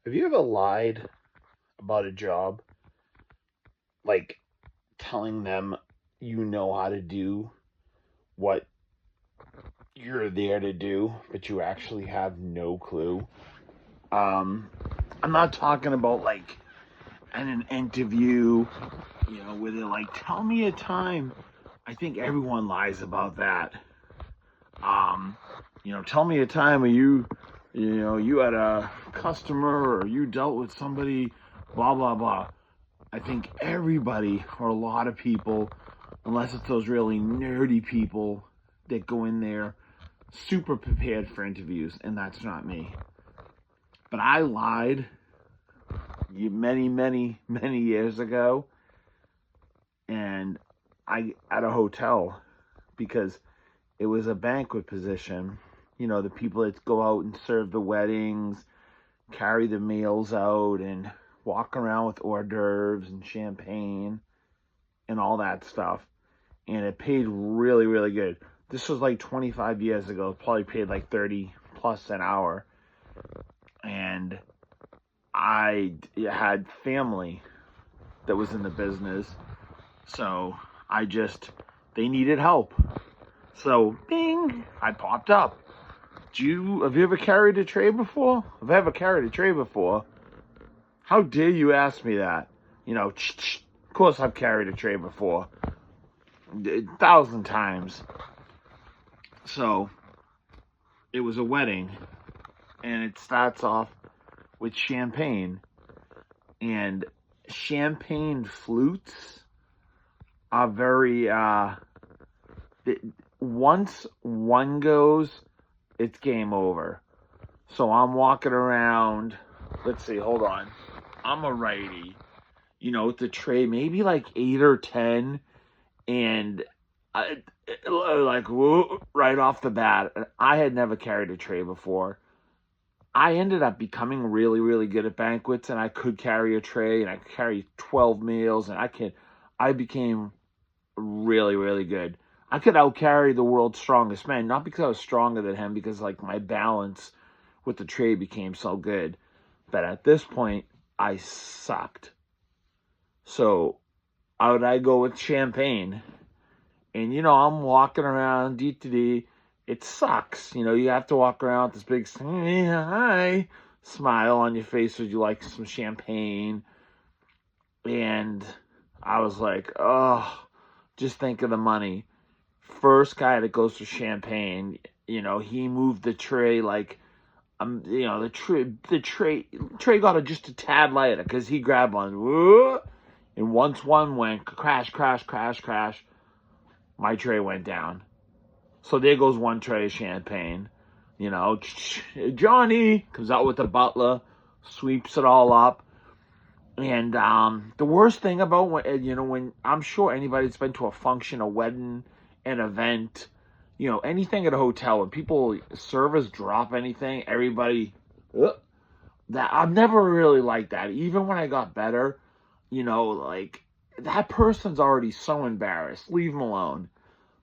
Have you ever lied about a job? Like telling them you know how to do what you're there to do, but you actually have no clue? Um, I'm not talking about like in an interview, where they're like, tell me a time. I think everyone lies about that. Um, tell me a time where you had a customer or you dealt with somebody, blah, blah, blah. I think everybody or a lot of people, unless it's those really nerdy people that go in there super prepared for interviews, and that's not me. But I lied many, many, many years ago, and I at a hotel because it was a banquet position. The people that go out and serve the weddings, carry the meals out, and walk around with hors d'oeuvres and champagne and all that stuff. And it paid really, really good. This was like 25 years ago. It probably paid like 30 plus an hour. And I had family that was in the business. So they needed help. So, bing, I popped up. Have you ever carried a tray before? Have I ever carried a tray before? How dare you ask me that? Of course I've carried a tray before. 1,000 times. So, it was a wedding, and it starts off with champagne. And champagne flutes are very, once one goes, it's game over. So I'm walking around. Let's see, hold on. I'm a righty. With the tray, maybe like 8 or 10, and like whoa, right off the bat, I had never carried a tray before. I ended up becoming really, really good at banquets, and I could carry a tray, and I could carry 12 meals, and I became really, really good. I could outcarry the world's strongest man, not because I was stronger than him, because like my balance with the tray became so good. But at this point, I sucked. So out I go with champagne. And I'm walking around, it sucks. You have to walk around with this big hi smile on your face as you like some champagne. And I was like, oh, just think of the money. First guy that goes for champagne, he moved the tray like the tray got just a tad lighter because he grabbed one. Whoa, and once one went crash, crash, crash, crash, my tray went down. So there goes one tray of champagne. Johnny comes out with the butler, sweeps it all up. And the worst thing about when I'm sure anybody's been to a function, a wedding, an event, anything at a hotel, when people servers drop anything, everybody that I've never really liked that. Even when I got better, like that person's already so embarrassed. Leave them alone.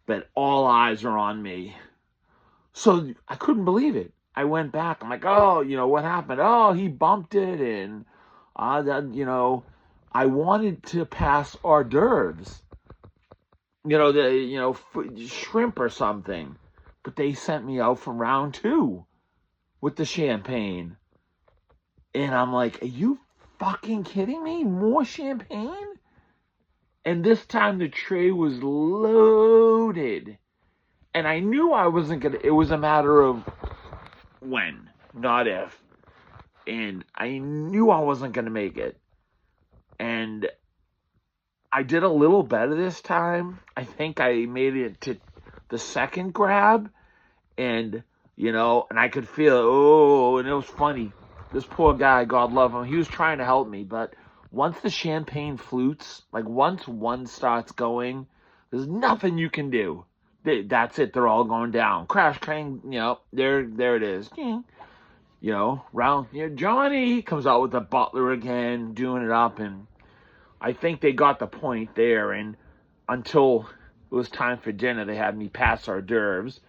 But all eyes are on me. So I couldn't believe it. I went back. I'm like, oh, what happened? Oh, he bumped it, and I wanted to pass hors d'oeuvres, shrimp or something, but they sent me out from round two with the champagne, and I'm like, are you fucking kidding me? More champagne? And this time the tray was loaded, and I knew I wasn't gonna. It was a matter of when, not if. And I knew I wasn't going to make it. And I did a little better this time. I think I made it to the second grab. And, and I could feel, and it was funny. This poor guy, God love him, he was trying to help me. But once the champagne flutes, like once one starts going, there's nothing you can do. That's it. They're all going down. Crash, clang, there it is. Johnny comes out with the butler again, doing it up, and I think they got the point there. And until it was time for dinner, they had me pass hors d'oeuvres,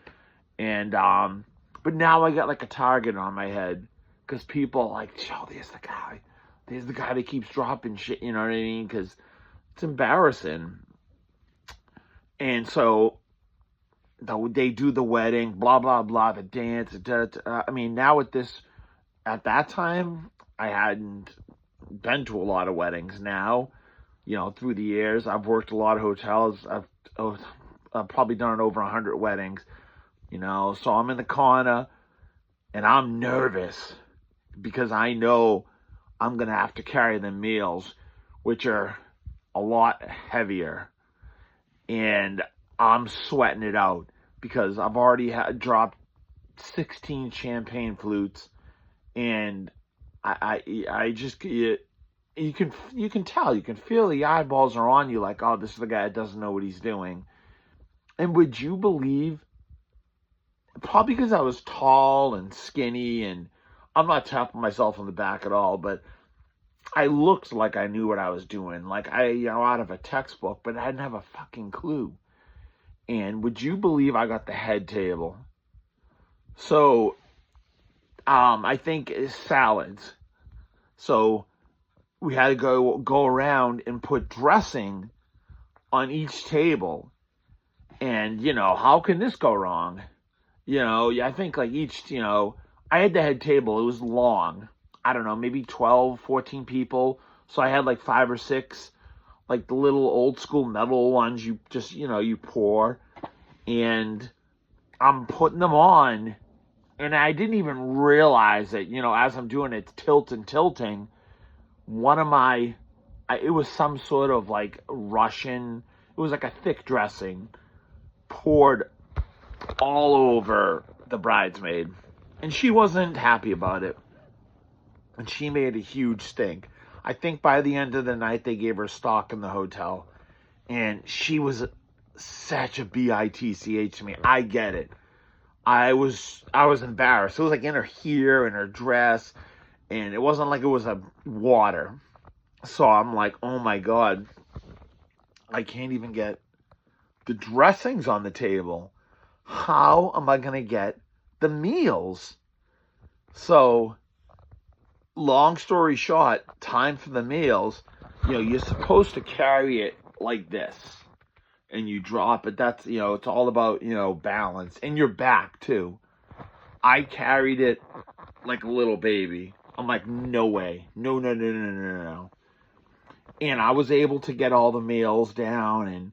and but now I got like a target on my head because people are like, oh, there's the guy that keeps dropping shit, you know what I mean? Because it's embarrassing. And so they do the wedding, blah, blah, blah, the dance. I mean, now at that time, I hadn't been to a lot of weddings. Now, through the years, I've worked a lot of hotels. I've probably done over 100 weddings, so I'm in the corner and I'm nervous because I know I'm going to have to carry the meals, which are a lot heavier. And I'm sweating it out because I've already dropped 16 champagne flutes, and I just you can tell, you can feel the eyeballs are on you, like, oh, this is the guy that doesn't know what he's doing. And would you believe, probably because I was tall and skinny, and I'm not tapping myself on the back at all, but I looked like I knew what I was doing, like out of a textbook, but I didn't have a fucking clue. And would you believe I got the head table? So, I think it's salads. So we had to go around and put dressing on each table. And, how can this go wrong? I think like I had the head table. It was long. I don't know, maybe 12, 14 people. So I had like 5 or 6, like the little old school metal ones you just, you pour. And I'm putting them on. And I didn't even realize it, as I'm doing it, tilting. One of it was some sort of like Russian, it was like a thick dressing, poured all over the bridesmaid. And she wasn't happy about it. And she made a huge stink. I think by the end of the night, they gave her stock in the hotel. And she was such a bitch to me. I get it. I was embarrassed. It was like in her hair, in her dress. And it wasn't like it was a water. So I'm like, oh my God. I can't even get the dressings on the table. How am I going to get the meals? So, long story short, time for the meals. You're supposed to carry it like this. And you drop it. That's, it's all about, balance. And your back, too. I carried it like a little baby. I'm like, no way. No. And I was able to get all the meals down.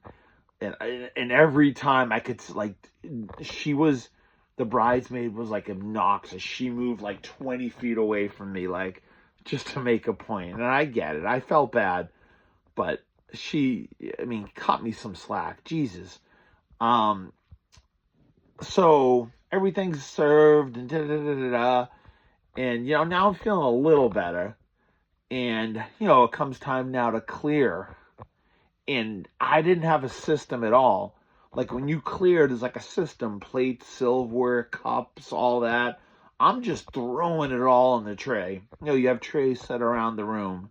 And every time I could, like, the bridesmaid was like obnoxious. She moved like 20 feet away from me, like, just to make a point. And I get it. I felt bad. But she, cut me some slack. Jesus. So everything's served and da-da-da-da-da. And, now I'm feeling a little better. And, it comes time now to clear. And I didn't have a system at all. Like when you clear, there's like a system, plates, silverware, cups, all that. I'm just throwing it all in the tray. You have trays set around the room.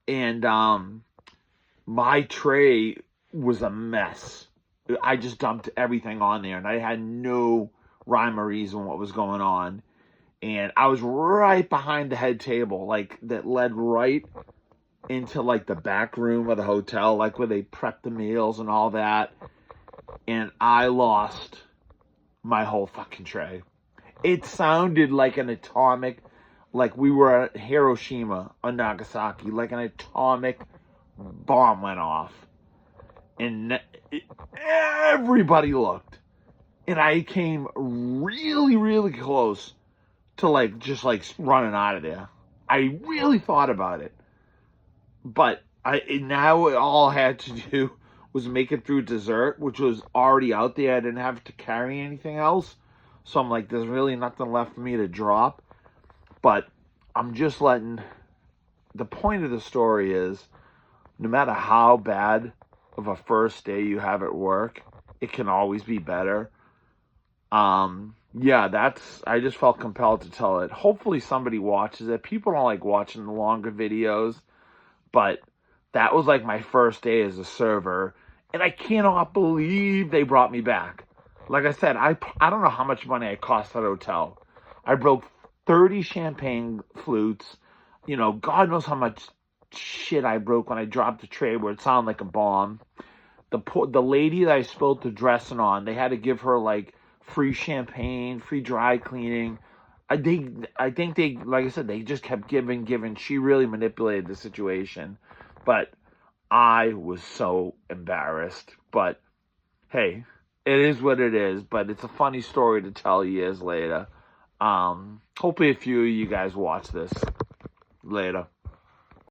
And my tray was a mess. I just dumped everything on there, and I had no rhyme or reason what was going on. And I was right behind the head table, like that led right into like the back room of the hotel, like where they prep the meals and all that. And I lost my whole fucking tray. It sounded like an atomic, like we were at Hiroshima or Nagasaki, like an atomic bomb went off. And everybody looked. And I came really, really close to like just like running out of there. I really thought about it. But now all I had to do was make it through dessert, which was already out there. I didn't have to carry anything else. So I'm like, there's really nothing left for me to drop. But I'm just letting... The point of the story is, no matter how bad of a first day you have at work, it can always be better. I just felt compelled to tell it. Hopefully somebody watches it. People don't like watching the longer videos. But that was like my first day as a server. And I cannot believe they brought me back. Like I said, I don't know how much money I cost that hotel. I broke 30 champagne flutes. You know, God knows how much shit I broke when I dropped the tray where it sounded like a bomb. The lady that I spilled the dressing on, they had to give her like free champagne, free dry cleaning. I think they, like I said, they just kept giving. She really manipulated the situation, but I was so embarrassed. But hey, it is what it is. But it's a funny story to tell years later. Hopefully a few of you guys watch this later.